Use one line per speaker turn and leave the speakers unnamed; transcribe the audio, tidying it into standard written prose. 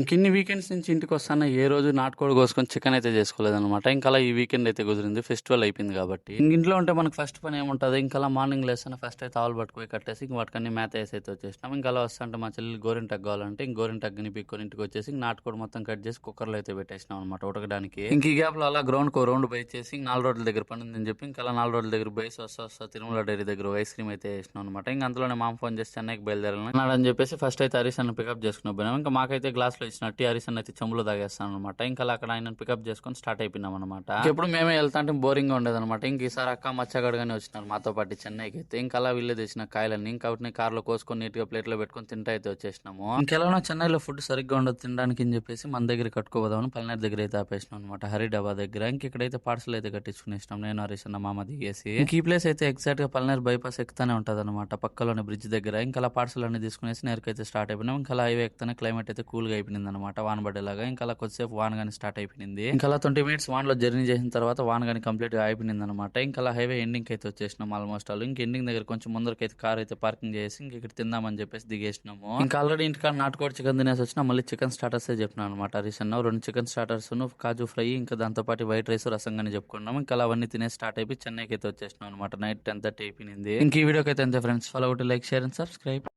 ఇంకిన్ని weekends నుంచి ఇంటికొస్తాను ఏ రోజు నాటుకోడి కోసుకొని చికెన్ అయితే చేసుకోలేదనమాట. ఇంకలా ఈ వీకెండ్ అయితే కుదిరింది. ఫెస్టివల్ అయిపోయింది కాబట్టి. ఇంట్లో ఉంటే మనకు ఫస్ట్ పని ఏముంటది, ఇంకలా మార్నింగ్ లేస్తానే ఫస్ట్ అయితే ఆవులు పట్టుకొని కట్టేసి ఇంక వాటికన్నీ మేత ఏసి అయితే వచ్చేసినాం. ఇంకలా వస్తాంటే మా చెల్లెలు గోరింటాకు కావాలంటే ఇంక గోరింటాకుని పీక్కొని ఇంటికి వచ్చేసి ఇంక నాటుకోడి మొత్తం కట్ చేసి కుక్కర్లో అయితే పెట్టేసినాం అనమాట ఉడకడానికి. ఇంక ఈ గ్యాప్‌లో అలా గ్రౌండ్‌కో రౌండ్ బోయిచ్చేసి 4 రోడ్ల దగ్గర పనుందని చెప్పి ఇంకలా 4 రోడ్ల దగ్గర బోయేసి వస్తా తిరుమల డైరీ దగ్గర ఐస్ క్రీమ్ అయితే ఏసినాం అనమాట. ఇంక అంతలోనే మామ ఫోన్ చేసి చెన్నైకి బయలుదేరాలని చెప్పేసి ఫస్ట్ అయితే హరీష్ అన్న పికప్ చేసుకుని పోయినాం. ఇంకా మాకైతే గ్లాస్‌లో ఇచ్చినట్టు హరీష్ అన్న అయితే చెంబులో తాగేస్తాను అనమాట. ఇంకా అక్కడ ఆయన పికప్ చేసుకొని స్టార్ట్ అయిపోయినాం అనమాట. ఎప్పుడు మేమే వెళ్తా అంటే బోరింగ్ గా ఉండేది అనమాట. ఇంక ఈసారి అక్క మచ్చగాడుగానే వచ్చినారు మాతో పాటు చెన్నైకి అయితే. ఇంకా అలా వీళ్ళే తెచ్చిన కాయలన్నీ ఇంకా వాటిని కార్లో కోసుకొని నీట్ గా ప్లేట్ లో పెట్టుకొని తింటా అయితే వచ్చేసినాము. ఇంకెలానో చెన్నైలో ఫుడ్ సరిగ్గా ఉండదు తినడానికి అని చెప్పేసి మన దగ్గర కట్టుకోదామని పల్నాడు దగ్గర అయితే ఆపేసినాం అనమాట. హరి డాబా దగ్గర. ఇంక ఇక్కడైతే పార్సల్ అయితే కట్టించుకునేసినాం నేను హరీష్ అన్న మామ దిగేసి. ఇంక ఈ ప్లేస్ అయితే ఎగ్జాక్ట్ గా పల్నాడు బైపాస్ ఎక్కుతానే ఉంటది అనమాట. పక్కలోనే బ్రిడ్జ్ దగ్గర. ఇంకా అలా పార్సల్ అన్ని తీసుకునేసి నేరుకైతే స్టార్ట్ అయిపోయినాం. ఇంకా అలా హైవే ఎక్కుతానే క్లైమేట్ అయితే కూల్ గా అయిపోయింది అనమాట. వాన పడేలాగా. ఇంకా అలా కొద్దిసేపు వాన గాని స్టార్ట్ అయిపోయింది. ఇంకా అలా 20 మినిట్స్ వానలో జర్నీ చేసిన తర్వాత వాన గాని కంప్లీట్ గా అయిపోయింది అనమాట. ఇంకా అలా హైవే ఎండింగ్ అయితే వచ్చేసినాం ఆల్మోస్ట్ ఆల్. ఇంక ఎండింగ్ దగ్గర కొంచెం ముందరకైతే కార్ అయితే పార్కింగ్ చేసి ఇంక ఇక్కడ తిందామని చెప్పేసి దిగేసినాము. ఇంకా ఆల్రెడీ ఇంటికాడ నాటుకోడి చికెన్ తినేసి వచ్చినా మళ్ళీ చికెన్ స్టార్టర్స్ చెప్పినాను అనమాట. రీసెంట్ 2 చికెన్ స్టార్టర్స్ కాజు ఫ్రై ఇంకా దాంతో పాటు వైట్ రైస్ రసంగానే చెప్పుకున్నాం. ఇంకా అలా అవన్నీ తినేసి స్టార్ట్ అయిపోయి చెన్నైకి అయితే వచ్చేసినాం అనమాట. నైట్ 10:30 అయిపోయింది. ఇంక ఈ వీడియోకి అయితే అంతే friends. Follow out, like, share and subscribe.